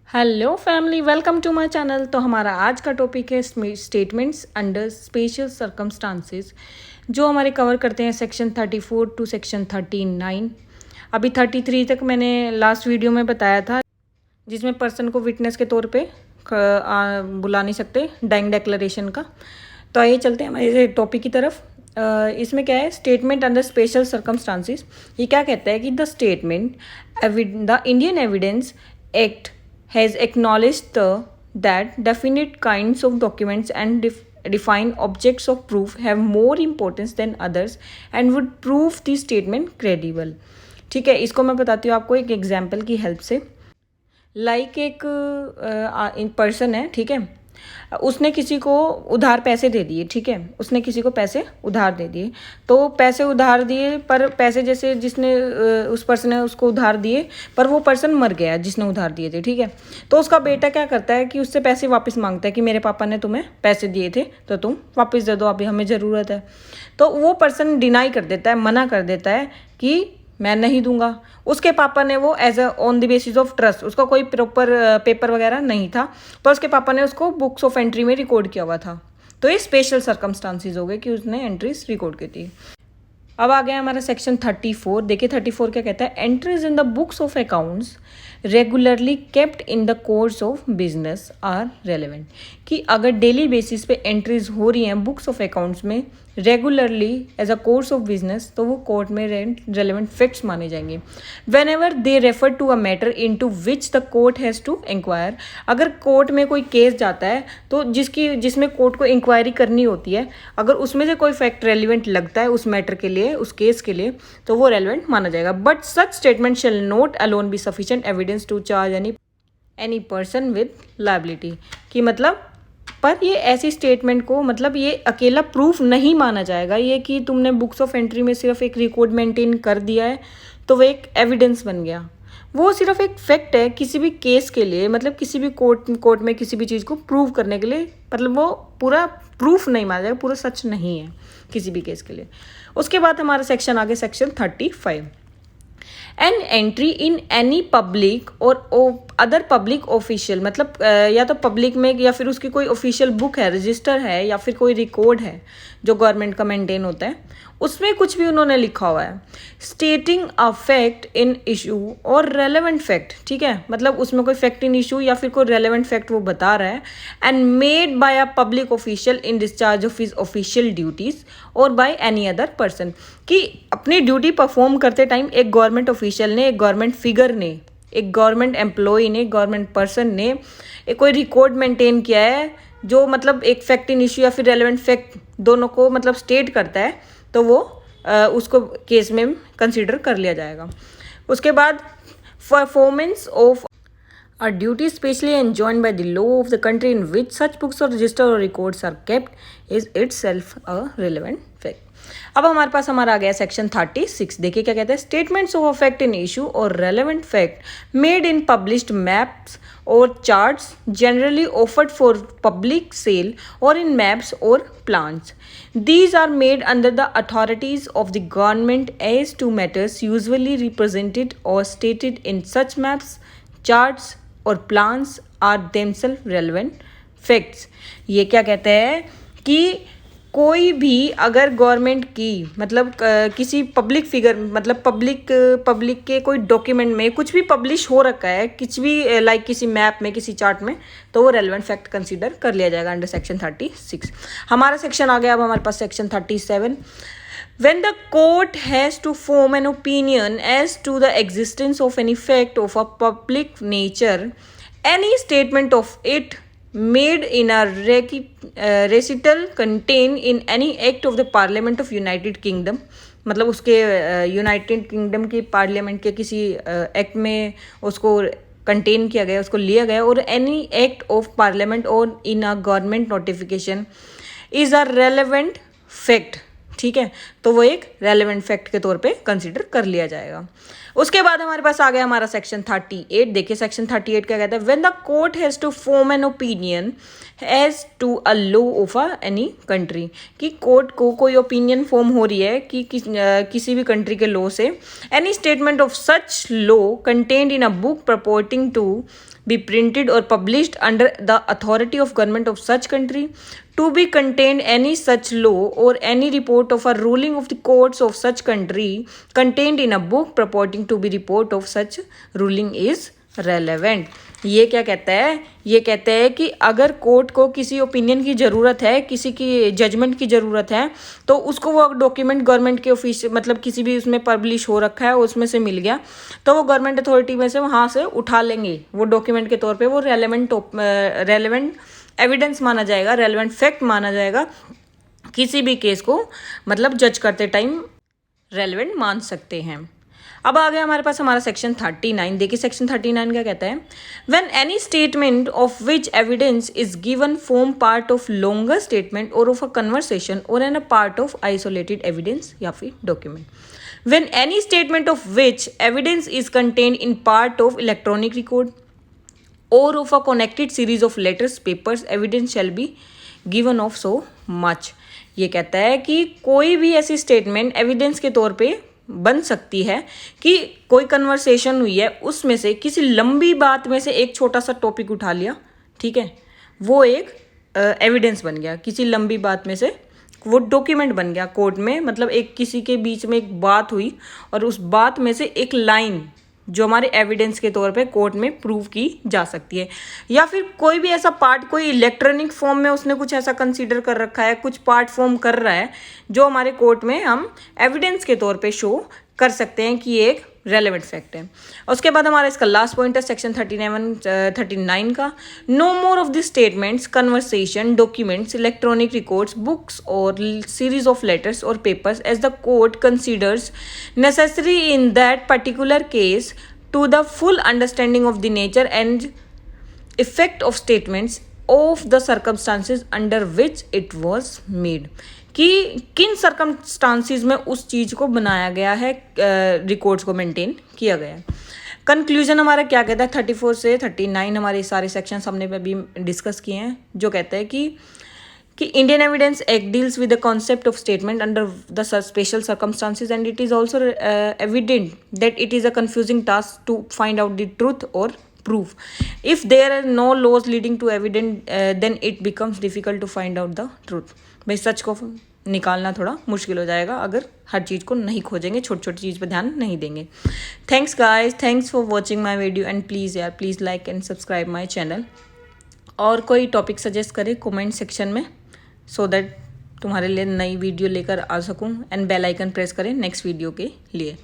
Hello family, welcome to my channel. तो हमारा आज का टॉपिक है स्टेटमेंट्स अंडर स्पेशल सर्कमस्टांसेस, जो हमारे कवर करते हैं सेक्शन 34 टू सेक्शन 39। अभी 33 तक मैंने लास्ट वीडियो में बताया था, जिसमें पर्सन को विटनेस के तौर पे बुला नहीं सकते, डाइंग डिक्लेरेशन का। तो आइए चलते हैं हमारे टॉपिक की तरफ। इसमें क्या है, स्टेटमेंट अंडर स्पेशल सर्कमस्टांसेस। ये क्या कहता है कि the statement the Indian evidence act has acknowledged that definite kinds of documents and defined objects of proof have more importance than others and would prove the statement credible। ठीक है, इसको मैं बताती हूँ आपको एक एग्जाम्पल की हेल्प से। एक पर्सन है, ठीक है, उसने किसी को उधार पैसे दे दिए। ठीक है, उसने किसी को पैसे उधार दे दिए। तो पैसे उधार दिए, पर पैसे जैसे जिसने उस पर्सन ने उसको उधार दिए, पर वो पर्सन मर गया जिसने उधार दिए थे। ठीक है, तो उसका बेटा क्या करता है कि उससे पैसे वापस मांगता है कि मेरे पापा ने तुम्हें पैसे दिए थे तो तुम वापस दे दो, अभी हमें ज़रूरत है। तो वो पर्सन डिनाई कर देता है, मना कर देता है कि मैं नहीं दूंगा। उसके पापा ने वो as a on the basis of trust, उसका कोई प्रॉपर पेपर वगैरह नहीं था, पर उसके पापा ने उसको बुक्स ऑफ एंट्री में रिकॉर्ड किया हुआ था। तो ये स्पेशल सर्कमस्टांसेस हो गए कि उसने एंट्रीज रिकॉर्ड की थी। अब आ गया हमारा सेक्शन 34। देखिए 34 क्या कहता है, entries in the books of accounts regularly kept in the course of business are relevant. कि अगर डेली बेसिस पे एंट्रीज हो रही हैं बुक्स ऑफ अकाउंट्स में regularly as a course of business, तो वो कोर्ट में रेलेवेंट फैक्ट्स माने जाएंगे। Whenever they refer to a matter into which the court has to inquire. अगर कोर्ट में कोई केस जाता है तो जिसमें कोर्ट को इंक्वायरी करनी होती है, अगर उसमें से कोई फैक्ट रेलिवेंट लगता है उस मैटर के लिए, उस केस के लिए, तो वो रेलिवेंट माना जाएगा। But such statement shall not alone be sufficient evidence to charge any person with liability. कि मतलब पर ये ऐसी स्टेटमेंट को मतलब ये अकेला प्रूफ नहीं माना जाएगा। ये कि तुमने बुक्स ऑफ एंट्री में सिर्फ एक रिकॉर्ड मेंटेन कर दिया है तो वो एक एविडेंस बन गया। वो सिर्फ एक फैक्ट है किसी भी केस के लिए, मतलब किसी भी कोर्ट में किसी भी चीज़ को प्रूव करने के लिए, मतलब वो पूरा प्रूफ नहीं माना जाएगा, पूरा सच नहीं है किसी भी केस के लिए। उसके बाद हमारा सेक्शन आगे section 35। An entry in any public और अदर पब्लिक ऑफिशियल, मतलब या तो पब्लिक में या फिर उसकी कोई ऑफिशियल बुक है, रजिस्टर है, या फिर कोई रिकॉर्ड है जो गवर्नमेंट का मेंटेन होता है, उसमें कुछ भी उन्होंने लिखा हुआ है स्टेटिंग अ फैक्ट इन इशू और रेलेवेंट फैक्ट। ठीक है, मतलब उसमें कोई फैक्ट इन इशू या फिर कोई रेलेवेंट फैक्ट वो बता रहा है, and made by a public official in discharge of his official duties और बाय एनी अदर पर्सन। कि अपनी ड्यूटी परफॉर्म करते टाइम एक गवर्नमेंट ऑफिशियल ने, एक गवर्नमेंट फिगर ने, एक गवर्नमेंट एम्प्लॉय ने, गवर्नमेंट पर्सन ने एक कोई रिकॉर्ड मेंटेन किया है जो मतलब एक फैक्ट इन इशू या फिर रेलेवेंट फैक्ट दोनों को मतलब स्टेट करता है, तो वो उसको केस में कंसीडर कर लिया जाएगा। उसके बाद performance of a duty specially enjoined by the law of the country in which such books और रजिस्टर और records are kept is itself a relevant fact. अब हमारे पास हमारा आ गया सेक्शन 36। देखिए क्या कहता है, statements of a fact in issue और relevant fact made in published maps और charts generally offered for public sale or in maps or plans. These are made under the authorities of the government as to matters usually represented or stated in such maps, charts or plans are themselves relevant facts। ये क्या कहते हैं कि कोई भी अगर government की मतलब किसी पब्लिक फिगर, मतलब पब्लिक के कोई डॉक्यूमेंट में कुछ भी पब्लिश हो रखा है, कुछ भी किसी मैप में, किसी चार्ट में, तो वो रेलेवेंट फैक्ट कंसीडर कर लिया जाएगा अंडर सेक्शन 36। हमारा सेक्शन आ गया अब हमारे पास section 37। When the court has to form an opinion as to the existence of any fact of a public nature, any statement of it made in a recital contained in any act of the Parliament of United Kingdom, मतलब उसके United kingdom की parliament के किसी act में उसको contain किया गया, उसको लिया गया, और एनी एक्ट ऑफ पार्लियामेंट और in a government notification is a relevant fact. ठीक है, तो वो एक रेलेवेंट फैक्ट के तौर पे कंसीडर कर लिया जाएगा। उसके बाद हमारे पास आ गया हमारा सेक्शन 38। देखिए सेक्शन 38 क्या कहता है, when the court has to form an opinion as to a law of any country. कि कोर्ट को कोई ओपिनियन फॉर्म हो रही है कि किसी भी कंट्री के लॉ से, any statement of such law contained in a book purporting to be printed or published under the authority of government of such country, to be contained any such law or any report of a ruling of the courts of such country contained in a book purporting to be report of such ruling is relevant. ये क्या कहता है? ये कहता है कि अगर court को किसी ओपिनियन की ज़रूरत है, किसी की जजमेंट की ज़रूरत है, तो उसको वो डॉक्यूमेंट गवर्नमेंट के ऑफिस मतलब किसी भी उसमें पब्लिश हो रखा है उसमें से मिल गया, तो वो गवर्नमेंट अथॉरिटी में से वहाँ से उठा लेंगे वो डॉक्यूमेंट के तौर पे, वो रेलेवेंट एविडेंस माना जाएगा, रेलेवेंट फैक्ट माना जाएगा, किसी भी केस को मतलब जज करते टाइम रेलेवेंट मान सकते हैं। अब आ गया हमारे पास हमारा सेक्शन 39। देखिए सेक्शन 39 क्या कहता है? When any statement of which evidence is given form part of longer statement और ऑफ अ कन्वर्सेशन और an a part of isolated evidence या फिर document, when any statement of which evidence is contained in part of electronic record or of a connected series of letters, papers, evidence shall be given of so much। ये कहता है कि कोई भी ऐसी statement evidence के तौर पे बन सकती है कि कोई कन्वर्सेशन हुई है, उसमें से किसी लंबी बात में से एक छोटा सा टॉपिक उठा लिया, ठीक है, वो एक एविडेंस बन गया, किसी लंबी बात में से वो डॉक्यूमेंट बन गया कोर्ट में, मतलब एक किसी के बीच में एक बात हुई और उस बात में से एक लाइन जो हमारे एविडेंस के तौर पे कोर्ट में प्रूव की जा सकती है। या फिर कोई भी ऐसा पार्ट, कोई इलेक्ट्रॉनिक फॉर्म में उसने कुछ ऐसा कंसीडर कर रखा है, कुछ पार्ट फॉर्म कर रहा है जो हमारे कोर्ट में हम एविडेंस के तौर पे शो कर सकते हैं कि ये एक रेलेवेंट फैक्ट है। उसके बाद हमारा इसका लास्ट पॉइंट है सेक्शन 39 का, no more of the statements, conversation, documents, electronic records, books और सीरीज ऑफ लेटर्स और papers as the court considers necessary in that particular case to the full understanding of the nature and effect of statements of the circumstances under which it was made, कि किन circumstances में उस चीज़ को बनाया गया है, records को maintain किया गया है। कंक्लूजन हमारा क्या कहता है? 34 से 39 हमारे सारे सेक्शंस हमने अभी डिस्कस किए हैं, जो कहता है कि Indian evidence act deals with the concept of statement under the special circumstances and it is also evident that it is a confusing task to find out the truth और proof. If there are no laws leading to evidence, then it becomes difficult to find out the truth। भाई सच को निकालना थोड़ा मुश्किल हो जाएगा अगर हर चीज़ को नहीं खोजेंगे, छोटी छोटी चीज़ पर दैट नहीं देंगे। Thanks guys, thanks for watching my video and please यार please like and subscribe my channel. और कोई टॉपिक सजेस्ट करें कमेंट सेक्शन में, सो दैट तुम्हारे लिए नई वीडियो लेकर आ सकूं, एंड बेल आइकन प्रेस करें नेक्स्ट वीडियो के लिए।